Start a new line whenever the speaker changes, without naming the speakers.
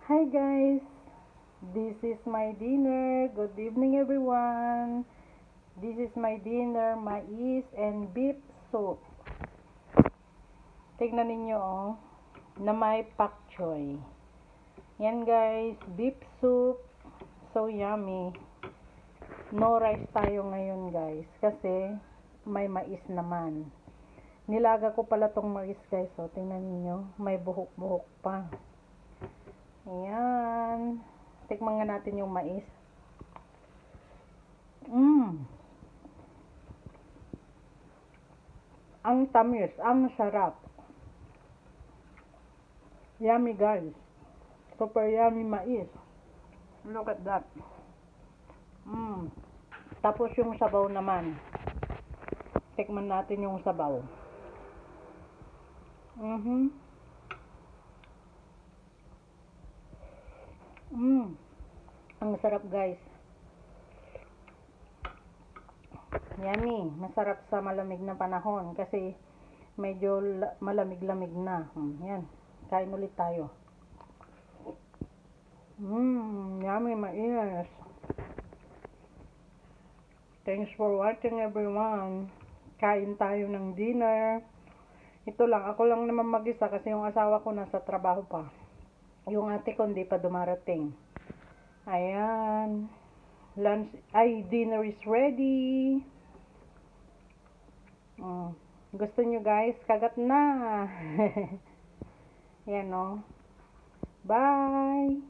Hi guys, this is my dinner. Good evening everyone. This is my dinner, mais and beef soup. Tignan ninyo na may pak choy. Yan guys, beef soup. So yummy. No rice tayo ngayon guys kasi may mais naman. Nilaga ko pala tong mais guys. So tingnan niyo, may buhok-buhok pa. Ayan. Tikman nga natin yung mais. Ang tamis, ang sarap. Yummy guys. Super yummy mais. Look at that. Tapos yung sabaw naman. Tikman natin yung sabaw. Ang sarap guys. Yummy. Masarap sa malamig na panahon kasi medyo malamig-lamig na. Yan. Kain ulit tayo. Yummy mais. Thanks for watching everyone. Kain tayo ng dinner. Ito lang. Ako lang naman mag-isa kasi yung asawa ko nasa trabaho pa. Yung ate ko hindi pa dumarating. Ayan. Dinner is ready. Gusto nyo guys? Kagat na. Yan Bye.